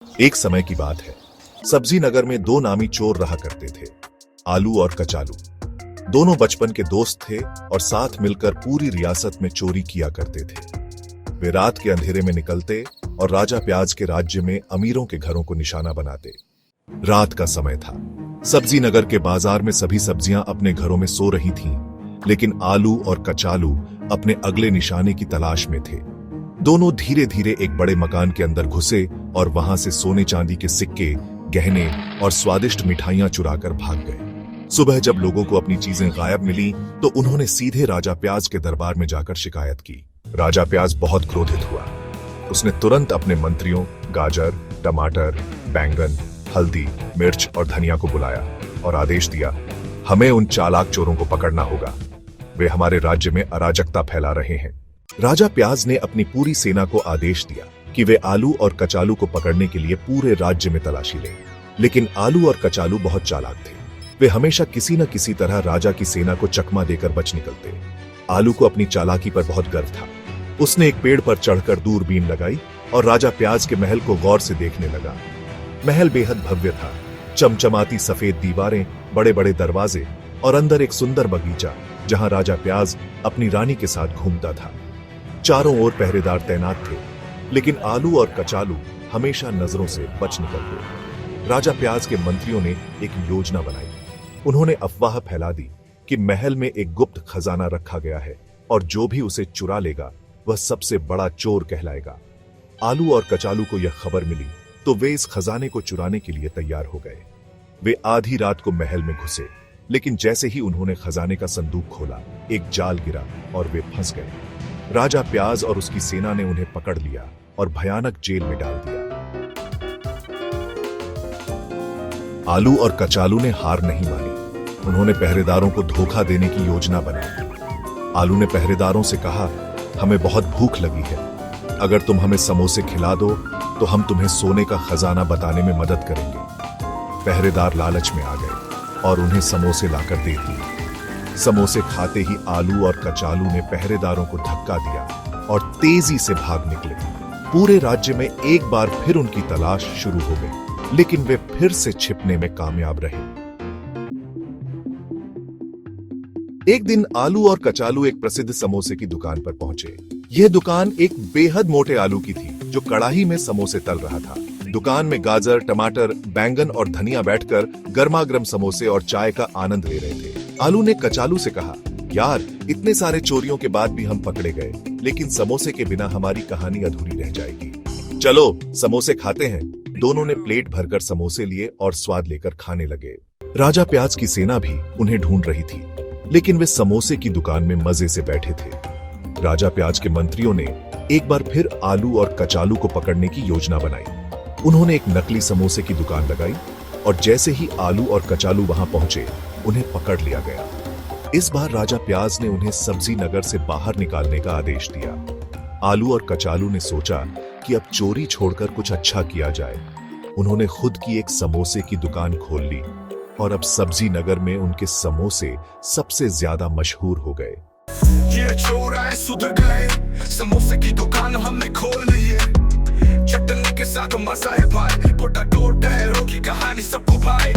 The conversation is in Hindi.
एक समय की बात है। सब्जी नगर में दो नामी चोर रहा करते थे, आलू और कचालू। दोनों बचपन के दोस्त थे और साथ मिलकर पूरी रियासत में चोरी किया करते थे। वे रात के अंधेरे में निकलते और राजा प्याज के राज्य में अमीरों के घरों को निशाना बनाते। रात का समय था। सब्जी नगर के बाजार में सभी सब्जियां अपने घरों में सो रही थीं, लेकिन आलू और कचालू अपने अगले निशाने की तलाश में थे। दोनों धीरे धीरे एक बड़े मकान के अंदर घुसे और वहां से सोने चांदी के सिक्के, गहने और स्वादिष्ट मिठाइयां चुराकर भाग गए। सुबह जब लोगों को अपनी चीजें गायब मिली तो उन्होंने सीधे राजा प्याज के दरबार में जाकर शिकायत की। राजा प्याज बहुत क्रोधित हुआ। उसने तुरंत अपने मंत्रियों गाजर, टमाटर, बैंगन, हल्दी, मिर्च और धनिया को बुलाया और आदेश दिया, हमें उन चालाक चोरों को पकड़ना होगा। वे हमारे राज्य में अराजकता फैला रहे हैं। राजा प्याज ने अपनी पूरी सेना को आदेश दिया कि वे आलू और कचालू को पकड़ने के लिए पूरे राज्य में तलाशी लें। लेकिन आलू और कचालू बहुत चालाक थे। वे हमेशा किसी न किसी तरह राजा की सेना को चकमा देकर बच निकलते। आलू को अपनी चालाकी पर बहुत गर्व था। उसने एक पेड़ पर चढ़कर दूरबीन लगाई और राजा प्याज के महल को गौर से देखने लगा। महल बेहद भव्य था। चमचमाती सफेद दीवारें, बड़े बड़े दरवाजे और अंदर एक सुंदर बगीचा जहां राजा प्याज अपनी रानी के साथ घूमता था। चारों ओर पहरेदार तैनात थे, लेकिन आलू और कचालू हमेशा नजरों से बच निकलते। राजा प्याज के मंत्रियों ने एक योजना बनाई। उन्होंने अफवाह फैला दी कि महल में एक गुप्त खजाना रखा गया है और जो भी उसे चुरा लेगा वह सबसे बड़ा चोर कहलाएगा। आलू और कचालू को यह खबर मिली तो वे इस खजाने को चुराने के लिए तैयार हो गए। वे आधी रात को महल में घुसे, लेकिन जैसे ही उन्होंने खजाने का संदूक खोला, एक जाल गिरा और वे फंस गए। राजा प्याज और उसकी सेना ने उन्हें पकड़ लिया और भयानक जेल में डाल दिया। आलू और कचालू ने हार नहीं मानी। उन्होंने पहरेदारों को धोखा देने की योजना बनाई। आलू ने पहरेदारों से कहा, हमें बहुत भूख लगी है, अगर तुम हमें समोसे खिला दो तो हम तुम्हें सोने का खजाना बताने में मदद करेंगे। पहरेदार लालच में आ गए और उन्हें समोसे लाकर दे दिए। समोसे खाते ही आलू और कचालू ने पहरेदारों को धक्का दिया और तेजी से भाग निकले। पूरे राज्य में एक बार फिर उनकी तलाश शुरू हो गई, लेकिन वे फिर से छिपने में कामयाब रहे। एक दिन आलू और कचालू एक प्रसिद्ध समोसे की दुकान पर पहुंचे। यह दुकान एक बेहद मोटे आलू की थी जो कड़ाही में समोसे तल रहा था। दुकान में गाजर, टमाटर, बैंगन और धनिया बैठकर गर्मागर्म समोसे और चाय का आनंद ले रहे थे। आलू ने कचालू से कहा, यार, इतने सारे चोरियों के बाद भी हम पकड़े गए, लेकिन समोसे के बिना हमारी कहानी अधूरी रह जाएगी। चलो समोसे खाते हैं। दोनों ने प्लेट भरकर समोसे लिए और स्वाद लेकर खाने लगे। राजा प्याज की सेना भी उन्हें ढूंढ रही थी, लेकिन वे समोसे की दुकान में मजे से बैठे थे। राजा प्याज के मंत्रियों ने एक बार फिर आलू और कचालू को पकड़ने की योजना बनाई। उन्होंने एक नकली समोसे की दुकान लगाई और जैसे ही आलू और कचालू वहां पहुंचे, उन्हें पकड़ लिया गया। इस बार राजा प्याज ने उन्हें सब्जी नगर से बाहर निकालने का आदेश दिया। आलू और कचालू ने सोचा कि अब चोरी छोड़कर कुछ अच्छा किया जाए। उन्होंने खुद की एक समोसे की दुकान खोल ली और अब सब्जी नगर में उनके समोसे सबसे ज्यादा मशहूर हो गए। ये चोर आए सुधर गए, समोसे की दुकान हमने खोल ली है। चटनी के साथ मजा है भाई, पोटैटो टैरो की कहानी सबको भाई।